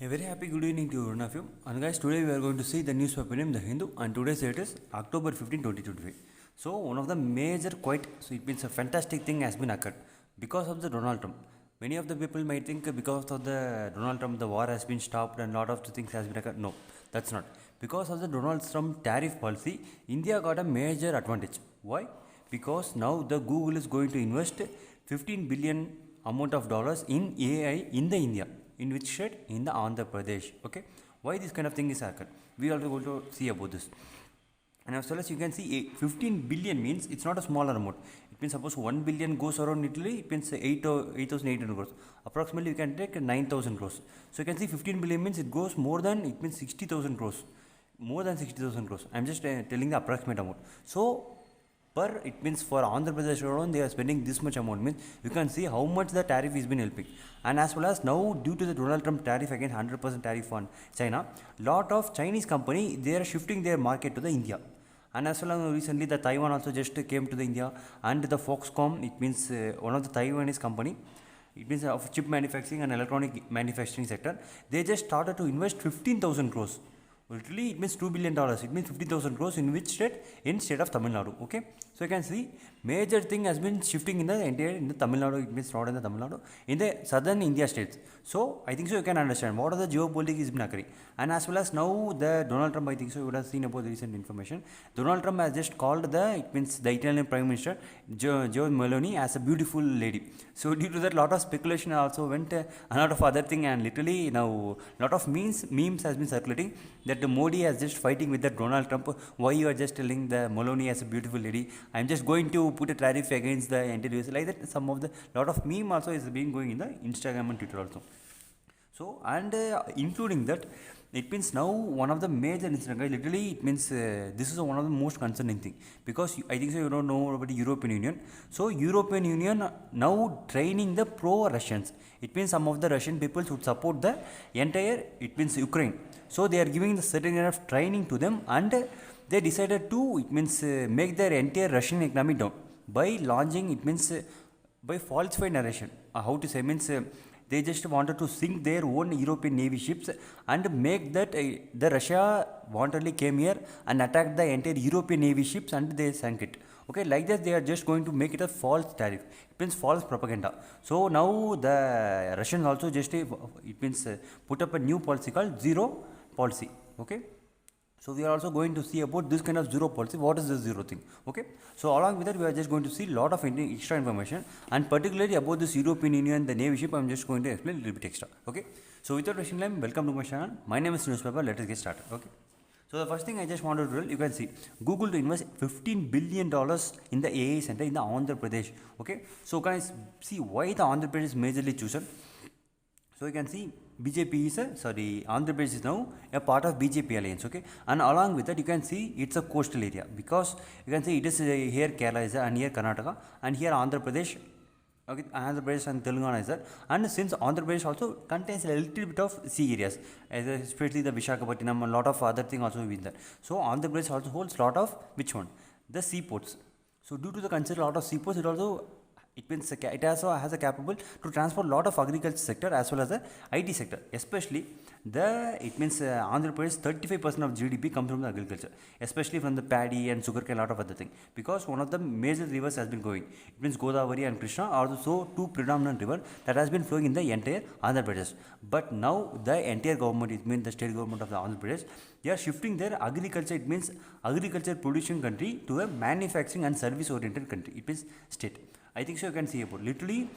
A very happy good evening to one of you. And guys, today we are going to see the newspaper name The Hindu, and today's date is October 15, 2025. So one of the major so it means a fantastic thing has been occurred because of the Donald Trump. Many of the people might think because of the Donald Trump the war has been stopped and lot of things has been occurred. No, that's not. Because of the Donald Trump tariff policy, India got a major advantage. Why? Because now the Google is going to invest 15 billion amount of dollars in AI in the India. In which state? In the Andhra Pradesh. Okay. Why this kind of thing is occurred? We are going to see about this. And as well as you can see, 15 billion means it's not a smaller amount. It means suppose 1 billion goes around Italy, it means 8,800 crores. Approximately you can take 9,000 crores. So you can see 15 billion means it goes more than, it means 60,000 crores. More than 60,000 crores. I am just telling the approximate amount. So it means for Andhra Pradesh alone they are spending this much amount, means you can see how much the tariff has been helping. And as well as now due to the Donald Trump tariff, again 100% tariff on China, lot of Chinese company they are shifting their market to the India. And as well as recently the Taiwan also just came to the India, and the Foxconn, it means one of the Taiwanese company, it means of chip manufacturing and electronic manufacturing sector, they just started to invest 15,000 crores. Literally it means $2 billion. It means 50,000 crores in which state? In state of Tamil Nadu. Okay. So you can see major thing has been shifting in the entire in the Tamil Nadu. It means not in the Tamil Nadu, in the southern India states. So I think so you can understand what are the geopolitics is been occurring. And as well as now the Donald Trump, I think so you would have seen about the recent information. Donald Trump has just called it means the Italian Prime Minister Giorgia Meloni as a beautiful lady. So due to that lot of speculation also went a lot of other thing, and literally now lot of memes has been circulating that the Modi is just fighting with the Donald Trump. Why you are just telling the Meloni as a beautiful lady? I am just going to put a tariff against the entire US, like that. Some of the lot of meme also is being going in the Instagram and Twitter also. So and including that, it means now one of the major incidents, literally it means this is one of the most concerning thing, because I think so you don't know about the European Union. So European Union now training the pro-Russians. It means some of the Russian people should support the entire, it means Ukraine. So they are giving the certain kind of training to them, and they decided to, it means make their entire Russian economy down by launching, it means by falsified narration. How to say, means they just wanted to sink their own European Navy ships and make that the Russia wantonly came here and attacked the entire European Navy ships and they sank it. Okay, like that they are just going to make it a false tariff. It means false propaganda. So now the Russians also just, it means put up a new policy called zero policy. Okay. So we are also going to see about this kind of zero policy. What is this zero thing? Okay. So along with that, we are just going to see lot of extra information, and particularly about this European Union, the Navy ship. I am just going to explain a little bit extra. Okay. So without wasting time, welcome to my channel. My name is Newspaper. Let us get started. Okay. So the first thing I just wanted to tell, you can see Google to invest $15 billion in the AI center in the Andhra Pradesh. Okay. So guys, see why the Andhra Pradesh is majorly chosen. So you can see BJP is Andhra Pradesh is now a part of BJP alliance. Okay, and along with that you can see it's a coastal area, because you can see it is here Kerala is there, and here Karnataka, and here Andhra Pradesh. Okay, Andhra Pradesh and Telangana is there, and since Andhra Pradesh also contains a little bit of sea areas, especially the Visakhapatnam, a lot of other thing also is there. So Andhra Pradesh also holds lot of which one? The seaports. So due to the consider lot of seaports, it also, it means it also has a capable to transport lot of agriculture sector as well as the IT sector, especially it means Andhra Pradesh 35% of GDP comes from the agriculture, especially from the paddy and sugarcane, lot of other thing, because one of the major rivers has been going. It means Godavari and Krishna are also two predominant rivers that has been flowing in the entire Andhra Pradesh. But now the entire government, it means the state government of the Andhra Pradesh, they are shifting their agriculture, it means agriculture producing country, to a manufacturing and service oriented country. It means state. I think so you can see about literally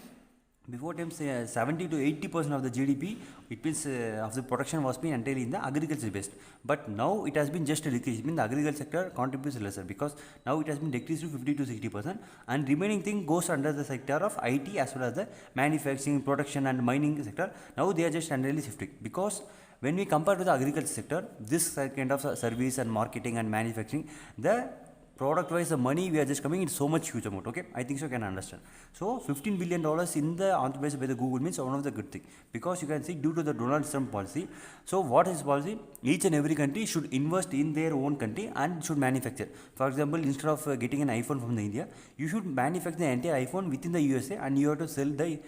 before times 70 to 80% of the GDP, it means of the production was being entirely in the agriculture based. But now it has been just a decrease. It means the agriculture sector contributes lesser, because now it has been decreased to 50 to 60%, and remaining thing goes under the sector of IT as well as the manufacturing, production and mining sector. Now they are just entirely shifting, because when we compare to the agriculture sector, this kind of service and marketing and manufacturing, the product wise the money we are just coming in so much huge amount. Okay, I think so you can understand. So $15 billion in the Andhra Pradesh by the Google means one of the good thing, because you can see due to the Donald Trump policy. So what is policy? Each and every country should invest in their own country and should manufacture. For example, instead of getting an iPhone from the India, you should manufacture the entire iPhone within the USA, and you have to sell the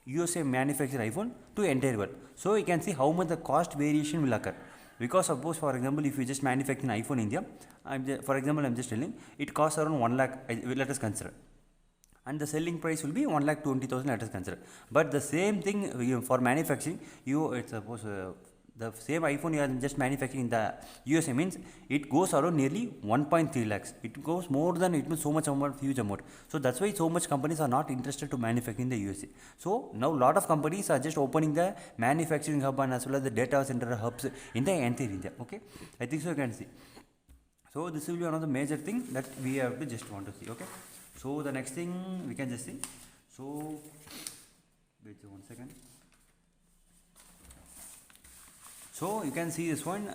USA manufacture iPhone to entire world. So you can see how much the cost variation will occur. Because suppose for example if you just manufacture an iPhone in India, for example I'm just telling, it costs around 1 lakh, let us consider, and the selling price will be 1,20,000, let us consider. But the same thing for manufacturing, suppose the same iPhone you are just manufacturing in the USA means it goes around nearly 1.3 lakhs. It goes more than, it means so much amount, huge amount. So that's why so much companies are not interested to manufacture in the USA. So now lot of companies are just opening the manufacturing hub and as well as the data center hubs in the entire India. Okay, I think so you can see. So this will be one of the major thing that we have to just want to see. Okay, so the next thing we can just see. So wait 1 second. So you can see this one.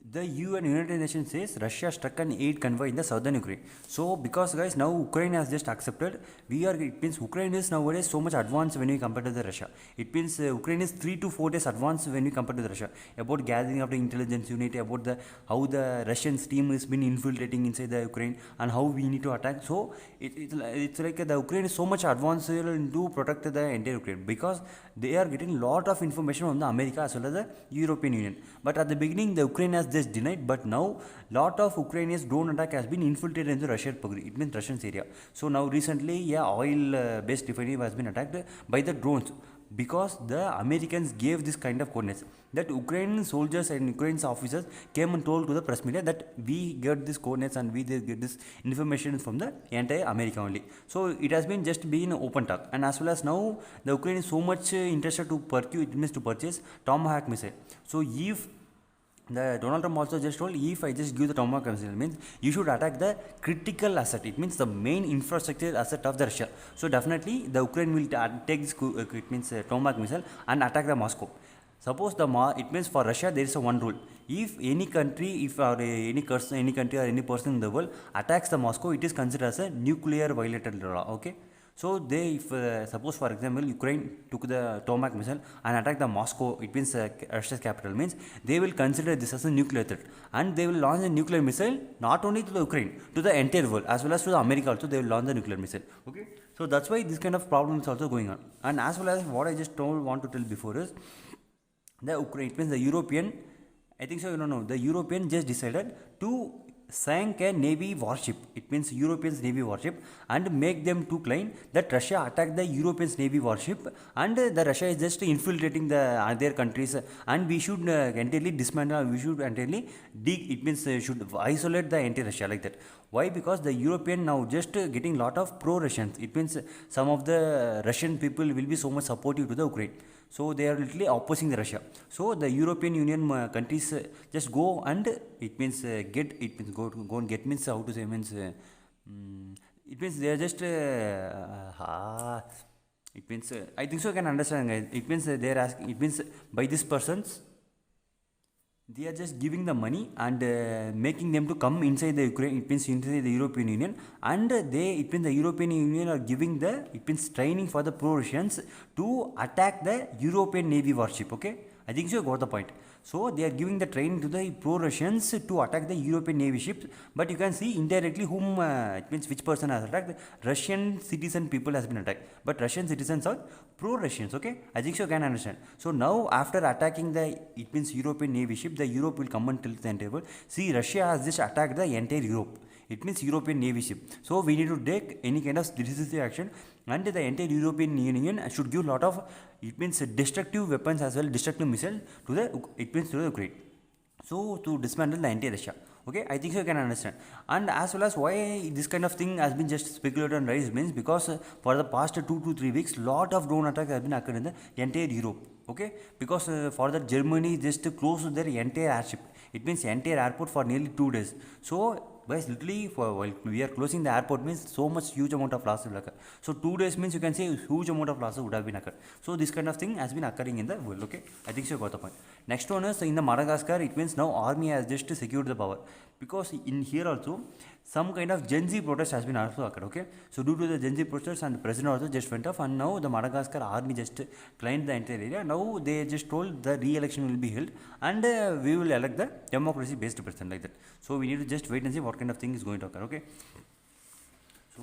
The UN United Nations says Russia struck an aid convoy in the southern Ukraine. So because guys now Ukraine has just accepted, it means Ukraine is nowadays so much advanced when we compare to the Russia. It means Ukraine is 3 to 4 days advanced when we compare to the Russia. About gathering of the intelligence unit, about the how the Russian team has been infiltrating inside the Ukraine and how we need to attack. So it's like the Ukraine is so much advanced to protect the entire Ukraine, because they are getting lot of information from the America as well as the European Union. But at the beginning the Ukraine has just denied, but now lot of Ukrainians drone attack has been infiltrated into Russian, it means Russian's area. So now recently oil based refinery has been attacked by the drones, because the Americans gave this kind of coordinates, that Ukrainian soldiers and Ukrainian officers came and told to the press media that we get this coordinates and we get this information from the entire America only. So it has been just been open talk, and as well as now the Ukraine is so much interested to purchase Tomahawk missile. So if the Donald Trump also just told, if I just give the Tomahawk missile, means you should attack the critical asset. It means the main infrastructure asset of the Russia. So definitely the Ukraine will take this Tomahawk missile and attack the Moscow. Suppose it means for Russia there is a one rule: if any country, any country or any person in the world attacks the Moscow, it is considered as a nuclear violated law. Okay. So they, if suppose for example Ukraine took the Tomahawk missile and attacked the Moscow, it means Russia's capital, means they will consider this as a nuclear threat, and they will launch a nuclear missile not only to the Ukraine, to the entire world, as well as to the America also. They will launch the nuclear missile. Okay, so that's why this kind of problem is also going on. And as well as what I just want to tell before is, the Ukraine, it means the European, I think so, the European just decided to sank a navy warship. It means Europeans navy warship, and make them to claim that Russia attacked the Europeans navy warship, and the Russia is just infiltrating the other countries, and we should entirely dismantle, we should entirely it means should isolate the entire Russia, like that. Why? Because the European now just getting lot of pro-Russians. It means some of the Russian people will be so much supportive to the Ukraine. So they are literally opposing the Russia. So the European Union countries just go and it means go and get, means how to say, means it means they are just it means I think so I can understand, guys. It means they are asking, it means by these persons they are just giving the money and making them to come inside the Ukraine, it means inside the European Union, and it means the European Union are giving it means training for the pro-Russians to attack the European Navy warship. Okay, I think so you got the point. So they are giving the training to the pro-Russians to attack the European Navy ships, but you can see indirectly whom it means which person has attacked. Russian citizen people has been attacked, but Russian citizens are pro-Russians. Okay, I think so you can understand. So now after attacking it means European Navy ship, the Europe will come and tell the entire world, see, Russia has just attacked the entire Europe. It means European Navy ship. So we need to take any kind of decisive action, and the entire European Union should give lot of, it means destructive weapons as well, destructive missile to the Ukraine. So to dismantle the entire Russia. Okay, I think so you can understand. And as well as why this kind of thing has been just speculated and raised, means because for the past 2 to 3 weeks, lot of drone attacks have been occurred in the entire Europe. Okay, because for that Germany just closed their entire airship. It means entire airport for nearly 2 days. So guys, literally while we are closing the airport means so much huge amount of loss will occur. So 2 days means you can say huge amount of loss would have been occurred. So this kind of thing has been occurring in the world. Okay, I think so you got the point. Next one is in the Madagascar. It means now army has just secured the power, because in here also some kind of Gen Z protest has been also occurred. Okay, so due to the Gen Z protest, and the president also just went off, and now the Madagascar army just claimed the entire area. Now they just told the re-election will be held, and we will elect the democracy based president, like that. So we need to just wait and see what kind of thing is going to occur. Okay, so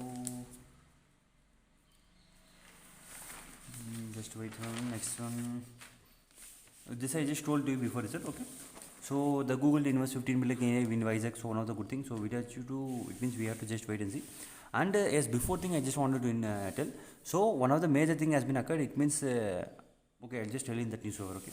Just wait for the next one. This I just told you before, is it okay? So the Google invest 15 million in Vizag, so one of the good things. So we have to, it means we have to just wait and see. And as before thing, I just wanted to tell. So one of the major thing has been occurred. It means okay, I'll just tell you in that news over. Okay.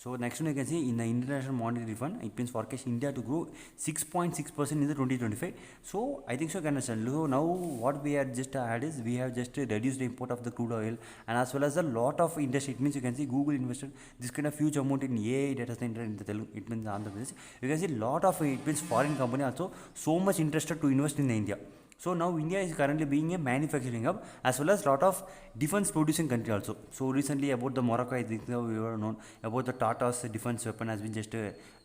So next one you can see in the International Monetary Fund, it means forecast India to grow 6.6% in the 2025. So I think so you can understand. So now what we have just had is we have just reduced the import of the crude oil, and as well as a lot of industry. It means you can see Google invested this kind of huge amount in AI data center in the Telugu. It means Andhra Pradesh. You can see lot of it means foreign company also so much interested to invest in India. So now India is currently being a manufacturing hub as well as lot of defense producing country also. So recently about the Morocco, I think we were known about the Tata's defense weapon has been just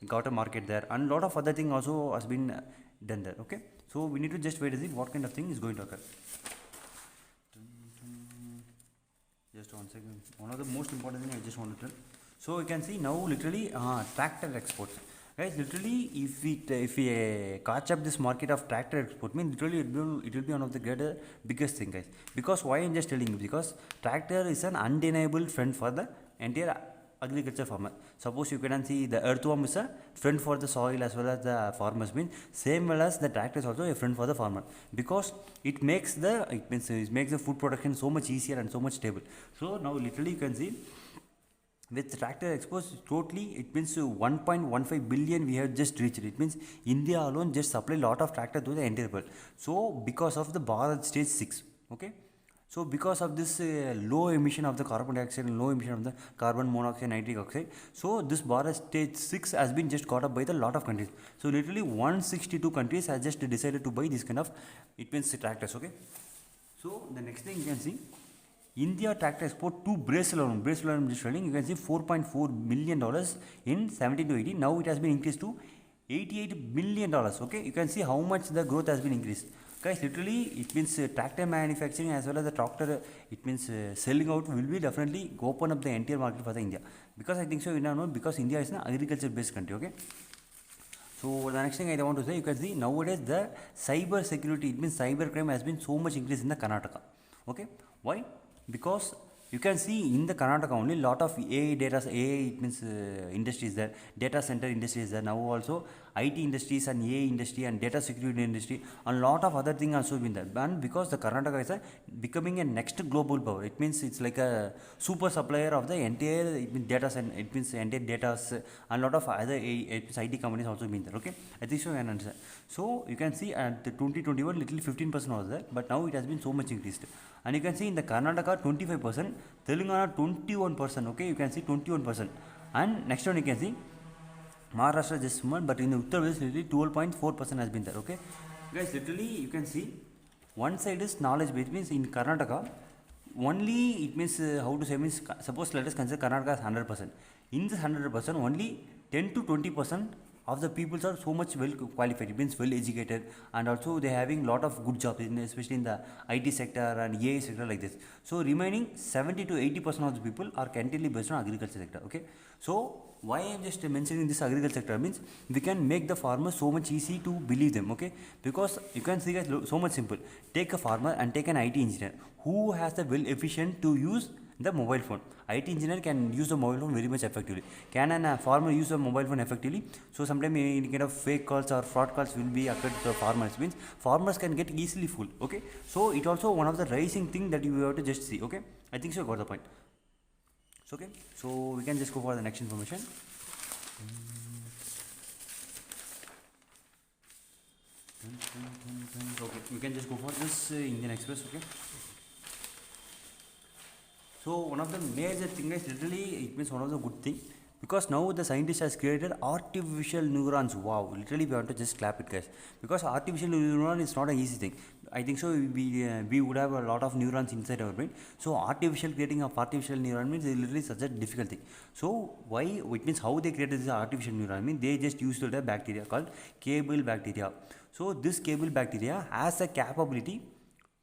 got a market there, and lot of other thing also has been done there. Okay, so we need to just wait to see what kind of thing is going to occur. Just 1 second. One of the most important thing I just want to tell. So you can see now literally tractor exports. Guys, literally, if we catch up this market of tractor export, mean literally it will be one of the biggest thing, guys. Because why I'm just telling you, because tractor is an undeniable friend for the entire agriculture farmer. Suppose you can see the earthworm is a friend for the soil as well as the farmers, means same well as the tractor is also a friend for the farmer, because it makes the food production so much easier and so much stable. So now literally you can see with tractor exports totally, it means 1.15 billion we have just reached. It means India alone just supply lot of tractor to the entire world. So because of the Bharat stage 6, okay, so because of this low emission of the carbon dioxide and low emission of the carbon monoxide, nitric oxide, so this Bharat stage 6 has been just caught up by the lot of countries. So literally 162 countries has just decided to buy this kind of, it means tractors. Okay, so the next thing you can see, India tractor export to Brazil alone. Brazil alone, I'm just telling you can see $4.4 million in 17 to 18. Now it has been increased to $88 million. Okay, you can see how much the growth has been increased. Guys, literally it means tractor manufacturing as well as the tractor, it means selling out will be definitely open up the entire market for the India. Because I think so, you know, because India is an agriculture based country. Okay. So the next thing I want to say, you can see nowadays the cyber security, it means cyber crime has been so much increased in the Karnataka. Okay, why? Because you can see in the Karnataka only lot of AI data, AI it means industries there, data center industries there. Now also IT industries and AI industry and data security industry and lot of other things also been there. And because the Karnataka is becoming a next global power, it means it's like a super supplier of the entire data center, it means entire data and lot of other IT companies also been there. Okay, I think so you can understand. So you can see at the 2021 little 15% was there, but now it has been so much increased. And you can see in the Karnataka 25%, Telangana 21%. Okay, you can see 21%. And next one you can see Maharashtra just small, but in the Uttar Pradesh literally 12.4% has been there. Okay, guys, literally you can see one side is knowledge base, means in Karnataka only, it means how to say, means suppose let us consider Karnataka as 100%. In this 100%, only 10 to 20% of the peoples are so much well qualified, it means well educated, and also they having lot of good jobs, especially in the IT sector and AI sector like this. So remaining 70 to 80% of the people are entirely based on agriculture sector. Okay, so why I am just mentioning this agriculture sector means we can make the farmers so much easy to believe them. Okay, because you can see guys, so much simple. Take a farmer and take an IT engineer who has the well efficient to use the mobile phone. IT engineer can use the mobile phone very much effectively. Can a farmer use the mobile phone effectively? So sometimes any kind of fake calls or fraud calls will be occurred to the farmers, means farmers can get easily fooled. Okay, so it also one of the rising thing that you have to just see. Okay, I think so you got the point. So okay, so we can just go for the next information. Okay, we can just go for this Indian Express. Okay, so one of the major things is literally, it means one of the good thing, because now the scientist has created artificial neurons. Wow, literally we want to just clap it, guys, because artificial neuron is not an easy thing. I think so we would have a lot of neurons inside our brain. So creating of artificial neuron means literally such a difficult thing. So why? It means how they created this artificial neuron, I mean they just used a bacteria called cable bacteria. So this cable bacteria has a capability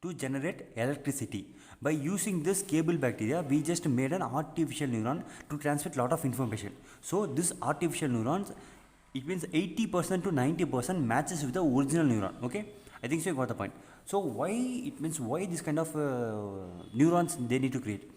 to generate electricity. By using this cable bacteria, we just made an artificial neuron to transmit lot of information. So this artificial neurons, it means 80% to 90% matches with the original neuron. Okay, I think so you got the point. So why, it means why this kind of neurons they need to create?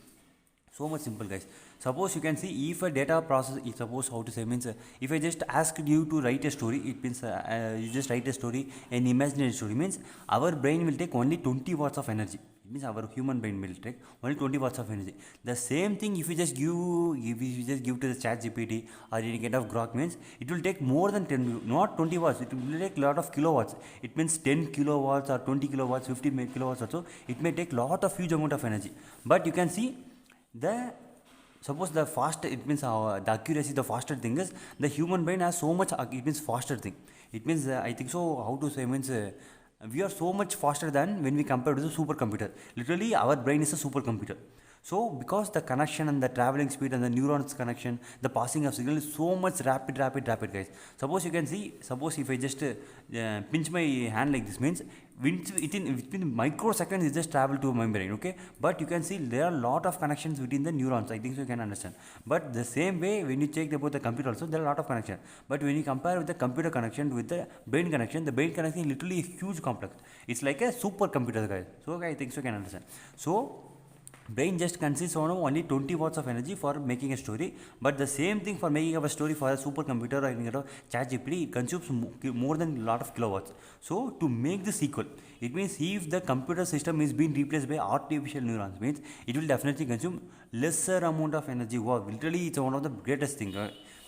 So much simple, guys. Suppose you can see if a data process, suppose how to say means, if I just asked you to write a story, it means you just write a story, an imaginary story means our brain will take only 20 watts of energy. It means our human brain will take only 20 watts of energy. The same thing if you just give to the chat GPT or any kind of grok means it will take more than 10, not 20 watts, it will take a lot of kilowatts. It means 10 kilowatts or 20 kilowatts, 50 kilowatts also, it may take lot of huge amount of energy. But you can see the suppose the faster, it means the accuracy, the faster thing is the human brain has so much, it means faster thing. It means I think so, how to say means we are so much faster than when we compare to the supercomputer. Literally our brain is a supercomputer. So because the connection and the traveling speed and the neurons connection, the passing of signal is so much rapid, guys. Suppose you can see, suppose if I just pinch my hand like this means within microseconds it just travel to my brain, okay. But you can see there are a lot of connections between the neurons. I think so you can understand. But the same way when you check about the computer also, there are a lot of connection. But when you compare with the computer connection with the brain connection, the brain connection is literally a huge complex. It's like a supercomputer, guys. So I think so you can understand. So brain just consists of only 20 watts of energy for making a story, but the same thing for making up a story for a supercomputer or chat GPT, it consumes more than a lot of kilowatts. So to make this equal, it means if the computer system is being replaced by artificial neurons, means it will definitely consume lesser amount of energy. Wow, literally it's one of the greatest things.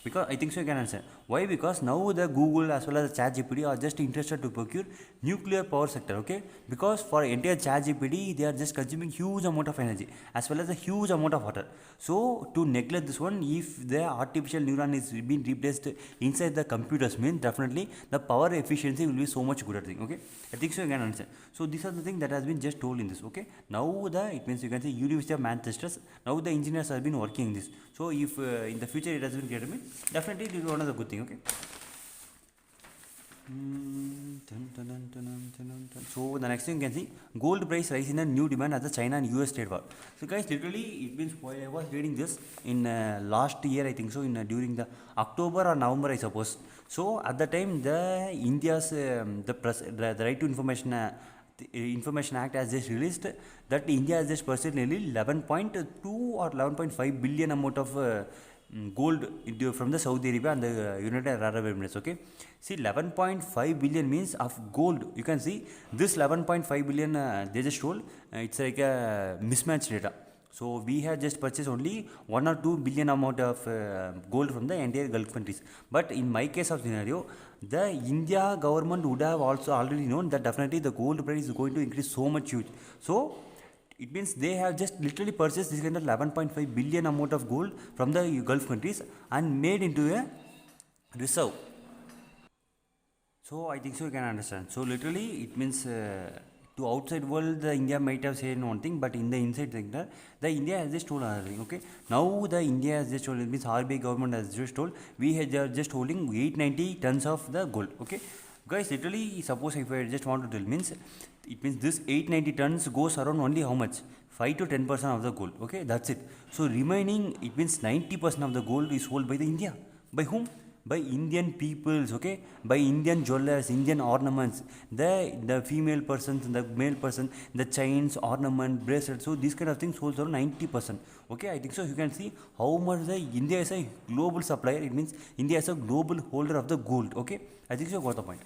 Because I think so you can understand. Why? Because now the Google as well as the ChatGPT are just interested to procure nuclear power sector, okay? Because for entire ChatGPT, they are just consuming huge amount of energy as well as a huge amount of water. So to neglect this one, if the artificial neuron is being replaced inside the computers, means definitely the power efficiency will be so much gooder thing, okay? I think so you can understand. So these are the things that has been just told in this, okay? Now it means you can say University of Manchester, now the engineers have been working in this. So if in the future it has been determined, definitely it will be one of the good thing, okay. So the next thing you can see, gold price rise in a new demand as the China and US trade war. So guys, literally it means I was reading this in last year, I think so, in during the October or November, I suppose. So at the time the India's the right to information Information Act has just released that India has just purchased nearly 11.2 or 11.5 billion amount of gold from the Saudi Arabia and the United Arab Emirates, okay. See, 11.5 billion means of gold. You can see this 11.5 billion they just told it's like a mismatched data. So we have just purchased only 1 or 2 billion amount of gold from the entire Gulf countries. But in my case of scenario, the India government would have also already known that definitely the gold price is going to increase so much huge. So it means they have just literally purchased this kind of 11.5 billion amount of gold from the Gulf countries and made into a reserve. So I think so you can understand. So literally it means to outside world the India might have said one thing, but in the inside sector the India has just told another thing, okay. Now the India has just told, it means RBI government has just told we are just holding 890 tons of the gold, okay. Guys, literally suppose if I just want to tell means it means this 890 tons goes around only how much, 5 to 10% of the gold, okay, that's it. So remaining it means 90% of the gold is sold by the India. By whom? By Indian peoples, okay, by Indian jewelers, Indian ornaments, the female persons, the male person, the chains, ornament, bracelets. So these kind of things holds around 90%. Okay, I think so. You can see how much the India is a global supplier. It means India is a global holder of the gold. Okay, I think so. Got the point.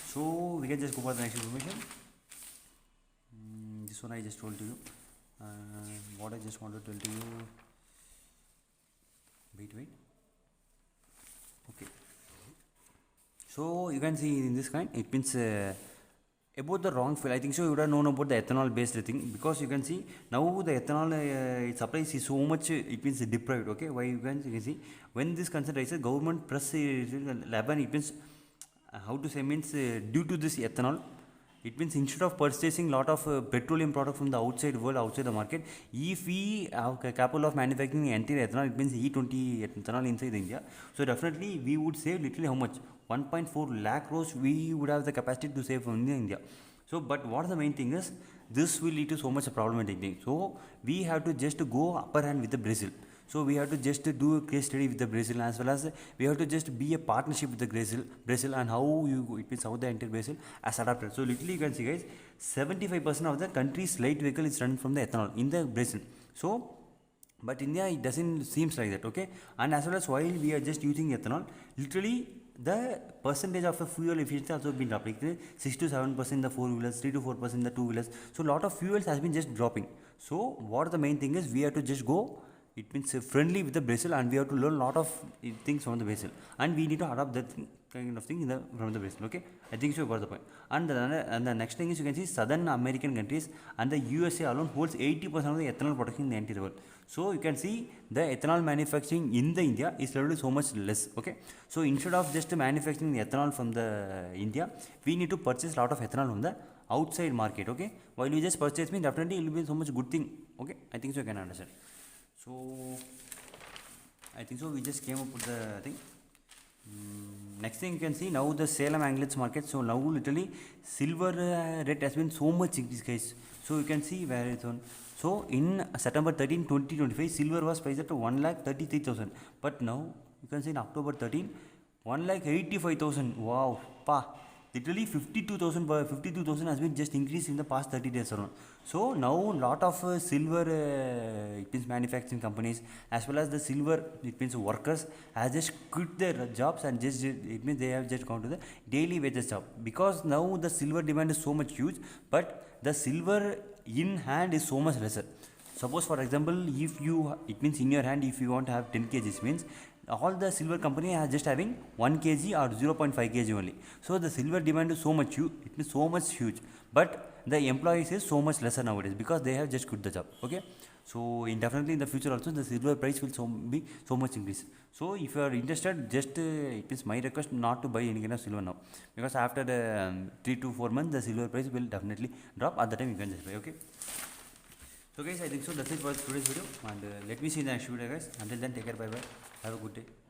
So we can just go for the next information. This one I just told to you. What I just wanted to tell to you. Wait. Okay, so you can see in this kind it means about the wrong fuel. I think so you would have known about the ethanol based thing, because you can see now the ethanol its supply is so much, it means deprived, okay. Why? You can see when this concern rises, government press 11, it means how to say means due to this ethanol, it means instead of purchasing lot of petroleum product from the outside world, outside the market, if we are capable of manufacturing entire ethanol, it means E20 ethanol inside India. So definitely we would save literally how much, 1.4 lakh crores we would have the capacity to save from India. So but what the main thing is, this will lead to so much problematic thing. So we have to just go upper hand with the Brazil. So we have to just do a case study with the Brazil, as well as we have to just be a partnership with the Brazil and how it means how the entire Brazil as adapted. So literally you can see guys, 75% of the country's light vehicle is run from the ethanol in the Brazil. So but India it doesn't seems like that, okay. And as well as while we are just using ethanol, literally the percentage of the fuel efficiency also been dropping, 6 to 7% the four wheelers, 3 to 4% the two wheelers. So lot of fuels has been just dropping. So what the main thing is, we have to just go, it means friendly with the Brazil, and we have to learn a lot of things from the Brazil, and we need to adopt that kind of thing in the from the Brazil, okay. I think you got the point. And the next thing is, you can see southern American countries and the USA alone holds 80% of the ethanol production in the entire world. So you can see the ethanol manufacturing in the India is literally so much less, okay. So instead of just manufacturing the ethanol from the India, we need to purchase a lot of ethanol from the outside market, okay. While we just purchase means definitely it will be so much good thing, okay. I think so you can understand. So I think so we just came up with the thing. Next thing you can see now the Salem Anglets market. So now literally silver rate has been so much increased, guys. So you can see where it's on. So in September 13, 2025, silver was priced at 1,33,000. But now you can see in October 13, 1,85,000. Wow, pa. Literally 52,000 has been just increased in the past 30 days around. So now lot of silver it means manufacturing companies as well as the silver it means workers has just quit their jobs, and just it means they have just gone to the daily wages job, because now the silver demand is so much huge, but the silver in hand is so much lesser. Suppose for example, if you it means in your hand, if you want to have 10 kgs means all the silver company are just having 1 kg or 0.5 kg only. So the silver demand is so much huge, it means so much huge, but the employees is so much lesser nowadays because they have just quit the job, okay. So definitely in the future also the silver price will be so much increase. So if you are interested, just it is my request not to buy any kind of silver now, because after the 3 to 4 months the silver price will definitely drop. At the time you can just buy, okay. So guys, I think so that's it for today's video, and let me see in the next video, guys. Until then, take care, bye bye, have a good day.